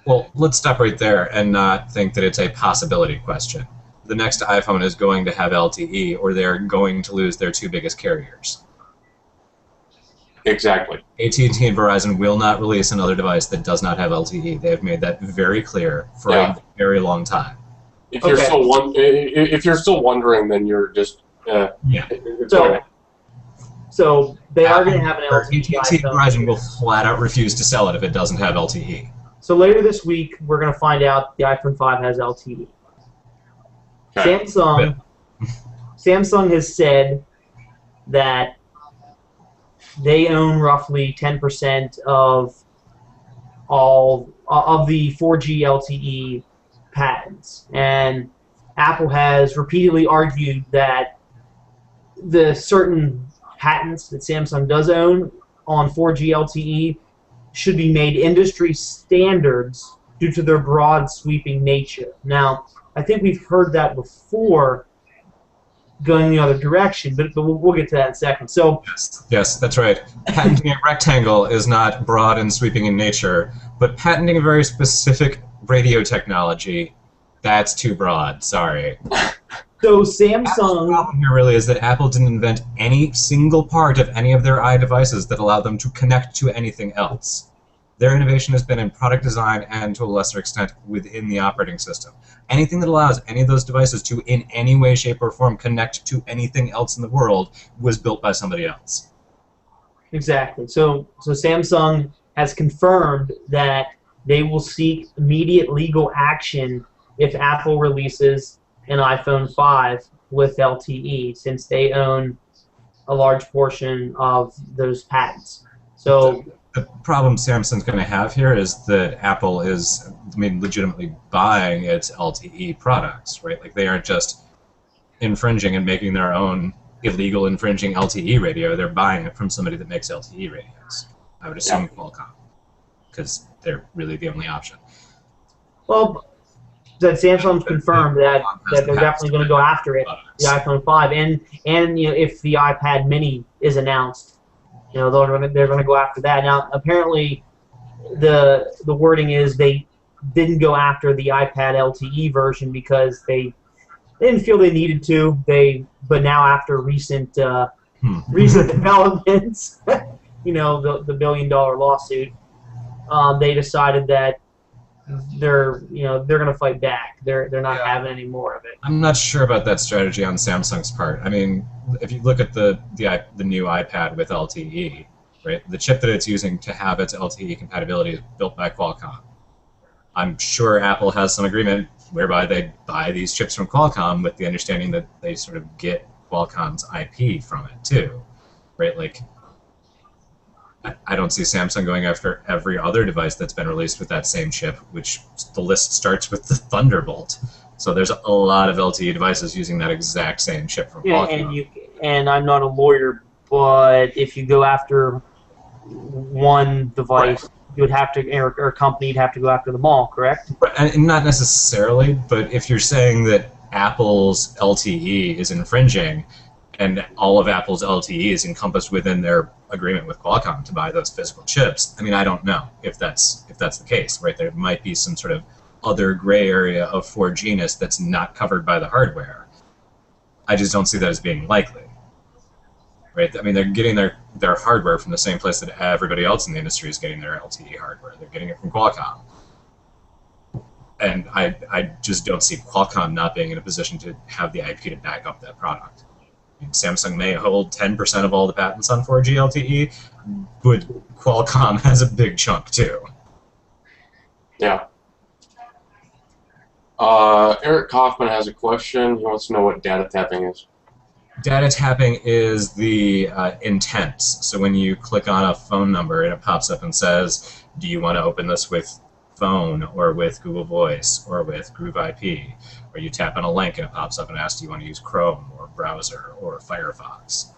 Well, let's stop right there and not think that it's a possibility question. The next iPhone is going to have LTE, or they're going to lose their two biggest carriers. Exactly. AT&T and Verizon will not release another device that does not have LTE. They have made that very clear for a very long time. If you're if you're still wondering, then you're just it's okay. So they are going to have an LTE AT&T and iPhone. Verizon will flat out refuse to sell it if it doesn't have LTE. So later this week, we're going to find out the iPhone 5 has LTE. Okay. Samsung has said that they own roughly 10% of all of the 4G LTE patents, and Apple has repeatedly argued that the certain patents that Samsung does own on 4G LTE should be made industry standards due to their broad, sweeping nature. Now, I think we've heard that before going the other direction, but we'll get to that in a second. So, yes, that's right. Patenting a rectangle is not broad and sweeping in nature, but patenting a very specific radio technology, that's too broad. Sorry. So The problem here really is that Apple didn't invent any single part of any of their iDevices that allowed them to connect to anything else. Their innovation has been in product design and, to a lesser extent, within the operating system. Anything that allows any of those devices to, in any way, shape, or form, connect to anything else in the world was built by somebody else. Exactly. So Samsung has confirmed that they will seek immediate legal action if Apple releases an iPhone 5 with LTE, since they own a large portion of those patents. So the problem Samsung's going to have here is that Apple is, legitimately buying its LTE products, right? Like, they aren't just infringing and making their own illegal infringing LTE radio. They're buying it from somebody that makes LTE radios. I would assume Qualcomm, because they're really the only option. well, that Samsung's confirmed that they're definitely going to go after it, the iPhone 5, and if the iPad Mini is announced, they're going to go after that. Now, apparently, the wording is they didn't go after the iPad LTE version because they didn't feel they needed to. But now, after recent developments, the $1 billion lawsuit, they decided that they're going to fight back. They're not having any more of it. I'm not sure about that strategy on Samsung's part. I mean, if you look at the new iPad with LTE, right, the chip that it's using to have its LTE compatibility is built by Qualcomm. I'm sure Apple has some agreement whereby they buy these chips from Qualcomm with the understanding that they sort of get Qualcomm's IP from it too, right? Like, I don't see Samsung going after every other device that's been released with that same chip, which the list starts with the Thunderbolt. So there's a lot of LTE devices using that exact same chip from Qualcomm. And I'm not a lawyer, but if you go after one device, you would have to, or company, you'd have to go after them all, correct? And not necessarily, but if you're saying that Apple's LTE is infringing, and all of Apple's LTE is encompassed within their agreement with Qualcomm to buy those physical chips, I mean, I don't know if that's the case, right? There might be some sort of other gray area of 4G-ness that's not covered by the hardware. I just don't see that as being likely, right? I mean, they're getting their hardware from the same place that everybody else in the industry is getting their LTE hardware. They're getting it from Qualcomm. And I just don't see Qualcomm not being in a position to have the IP to back up that product. I mean, Samsung may hold 10% of all the patents on 4G LTE, but Qualcomm has a big chunk too. Yeah. Eric Kaufman has a question. He wants to know what data tapping is. Data tapping is the intent. So when you click on a phone number and it pops up and says, do you want to open this with phone or with Google Voice or with Groove IP? Or you tap on a link and it pops up and asks, do you want to use Chrome or browser or Firefox?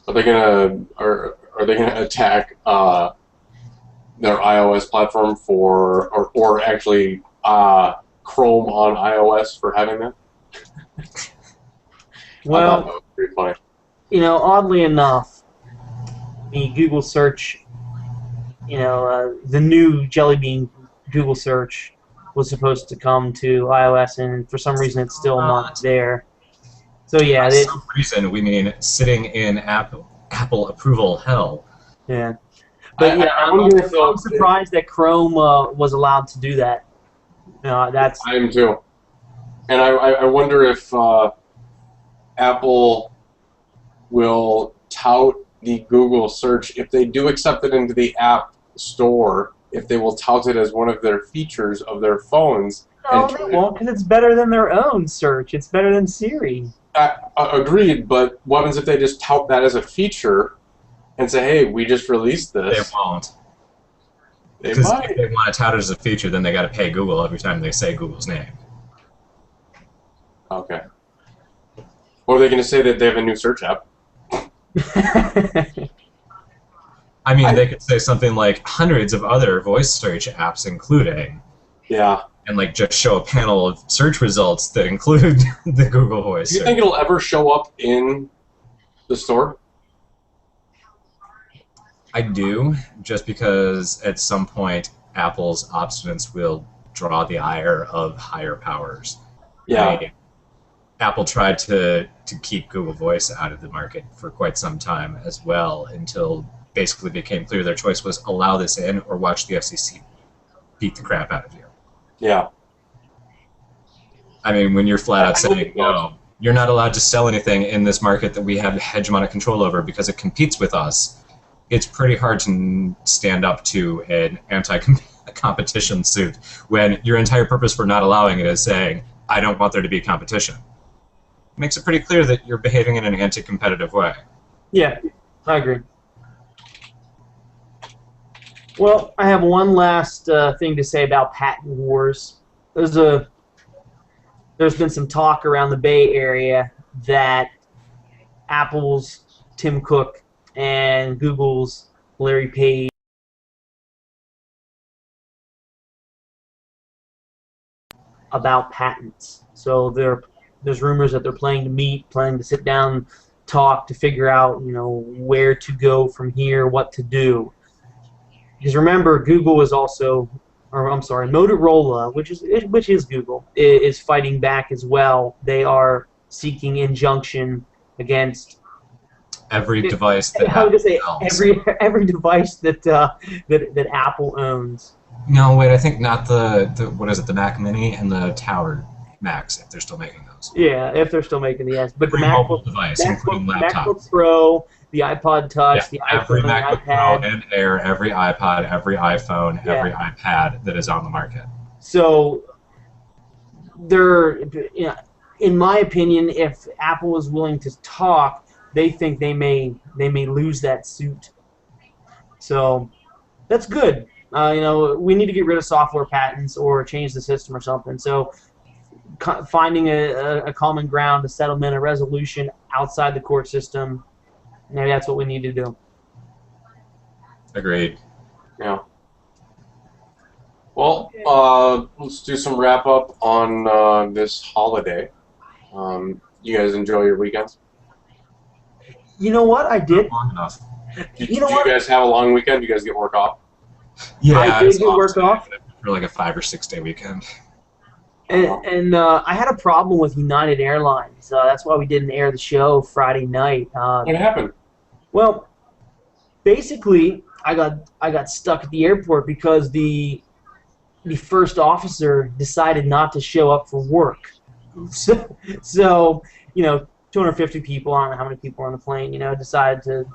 Are they gonna attack their iOS platform or actually Chrome on iOS for having that? Well, I thought that was pretty funny. you know, oddly enough, the Google search, the new Jelly Bean Google search was supposed to come to iOS, and for some reason it's still not there. So yeah, For some reason, we mean sitting in Apple approval hell. yeah. But yeah, I'm surprised that Chrome was allowed to do that. That's. I am too, and I wonder if Apple will tout the Google search if they do accept it into the App Store. If they will tout it as one of their features of their phones. No, they won't, because it's better than their own search. It's better than Siri. Agreed, but what happens if they just tout that as a feature and say, hey, we just released this? They won't. They Because might. if they want to tout it as a feature, then they got to pay Google every time they say Google's name. Okay. Or are they going to say that they have a new search app? I mean, they could say something like hundreds of other voice search apps including, Yeah. and like just show a panel of search results that include the Google Voice Do you search. think it'll ever show up in the store? I do, just because at some point Apple's obstinance will draw the ire of higher powers. Yeah. Apple tried to keep Google Voice out of the market for quite some time as well, until basically became clear their choice was allow this in or watch the FCC beat the crap out of you. Yeah. I mean, when you're flat out saying, no, you're not allowed to sell anything in this market that we have hegemonic control over because it competes with us, it's pretty hard to stand up to an anti-competition suit when your entire purpose for not allowing it is saying, I don't want there to be competition. It makes it pretty clear that you're behaving in an anti-competitive way. Yeah, I agree. Well, I have one last thing to say about patent wars. There's been some talk around the Bay Area that Apple's Tim Cook and Google's Larry Page about patents. So there's rumors that they're planning to sit down, talk to figure out, where to go from here, what to do. Because remember, Google is also, or I'm sorry, Motorola, which is Google, is fighting back as well. They are seeking injunction against Every device that how Apple to say sells. every device that Apple owns. No, wait, I think not the what is it, the Mac Mini and the Tower Macs, if they're still making those. Yeah, if they're still making the but the Every mobile device, including laptop. MacBook Pro, the iPod Touch, the every iPhone, MacBook the iPad. Pro and Air, every iPod, every iPhone, every iPad that is on the market. So, in my opinion, if Apple is willing to talk, they think they may lose that suit. So, that's good. We need to get rid of software patents or change the system or something. So, finding a common ground, a settlement, a resolution outside the court system. Maybe that's what we need to do. Agreed. Yeah. Well, let's do some wrap up on this holiday. You guys enjoy your weekends? You know what? I did. Long enough. Did you guys have a long weekend? You guys get work off? Yeah, I did get work off for like a 5 or 6 day weekend. And I had a problem with United Airlines. That's why we didn't air the show Friday night. What happened? Well, basically, I got stuck at the airport because the first officer decided not to show up for work. So 250 people, I don't know how many people were on the plane, decided to,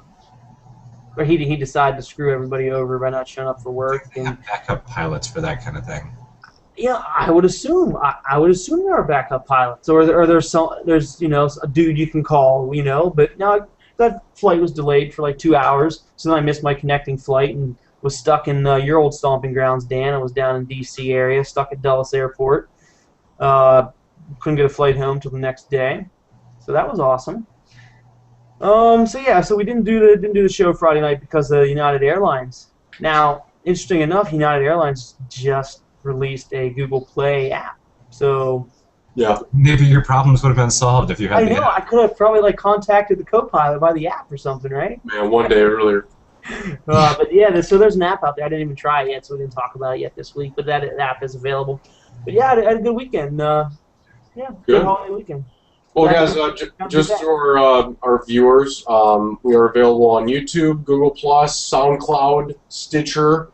or he decided to screw everybody over by not showing up for work. And backup pilots for that kind of thing. yeah, I would assume there are backup pilots, or there's a dude you can call, But now that flight was delayed for like 2 hours, so then I missed my connecting flight and was stuck in your old stomping grounds, Dan. I was down in D.C. area, stuck at Dulles Airport. Couldn't get a flight home till the next day, so that was awesome. So we didn't do the show Friday night because of United Airlines. Now, interesting enough, United Airlines just released a Google Play app. So yeah, maybe your problems would have been solved if you had the app. I could have probably contacted the co-pilot by the app or something, right? Man, one day earlier. But yeah, so there's an app out there. I didn't even try it yet, so we didn't talk about it yet this week. But that app is available. But yeah, I had a good weekend. Good holiday weekend. Well, guys, just for our viewers, we are available on YouTube, Google+, SoundCloud, Stitcher,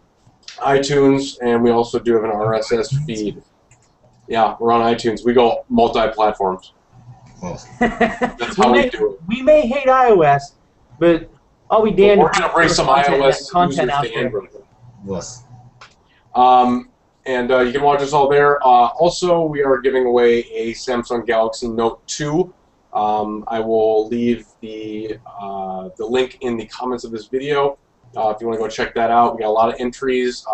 iTunes, and we also do have an RSS feed. Yeah, we're on iTunes. We go multi-platforms. That's how we do it. We may hate iOS, but all we damn we're going to bring some iOS content out users to Android. Yes. And you can watch us all there. Also, we are giving away a Samsung Galaxy Note 2. I will leave the link in the comments of this video if you want to go check that out. We got a lot of entries.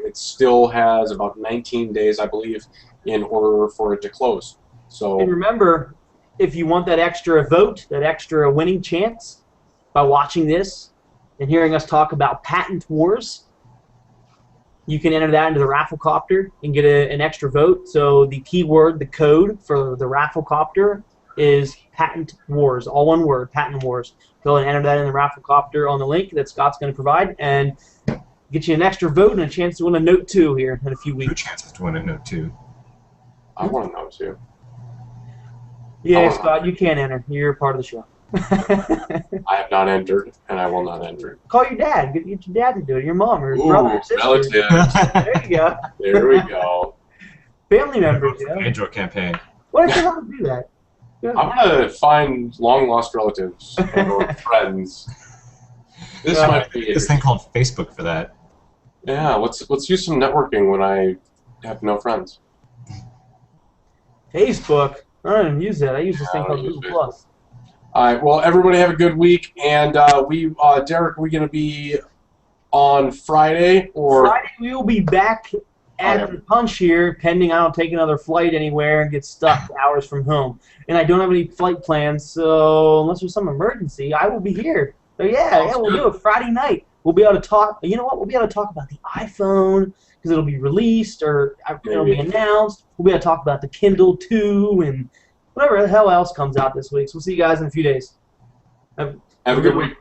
It still has about 19 days, I believe, in order for it to close. So. And remember, if you want that extra vote, that extra winning chance, by watching this and hearing us talk about patent wars, you can enter that into the Rafflecopter and get an extra vote. So the keyword, the code for the Rafflecopter is patent wars, all one word, patent wars. Go and enter that in the Rafflecopter on the link that Scott's going to provide and get you an extra vote and a chance to win a Note 2 here in a few weeks. 2 chances to win a Note 2. I want a Note 2. Yeah, Scott, you can't enter. You're part of the show. I have not entered, and I will not enter. Call your dad. Get your dad to do it. Your mom or brother or sister. Relatives. There you go. There we go. Family members. Android campaign. What if you want to do that? Yeah. I'm gonna find long lost relatives or friends. This might be this thing called Facebook for that. Yeah, let's use some networking when I have no friends. Facebook. I don't even use that. I use this thing called Google Plus. All right. Well, everybody have a good week, and Derek, are we gonna be on Friday or? Friday we will be back at the punch here, pending I don't take another flight anywhere and get stuck hours from home. And I don't have any flight plans, so unless there's some emergency, I will be here. So yeah, we'll do it Friday night. We'll be able to talk. You know what? We'll be able to talk about the iPhone because it'll be released or it'll be announced. We'll be able to talk about the Kindle 2 and whatever the hell else comes out this week. So we'll see you guys in a few days. Have a good week.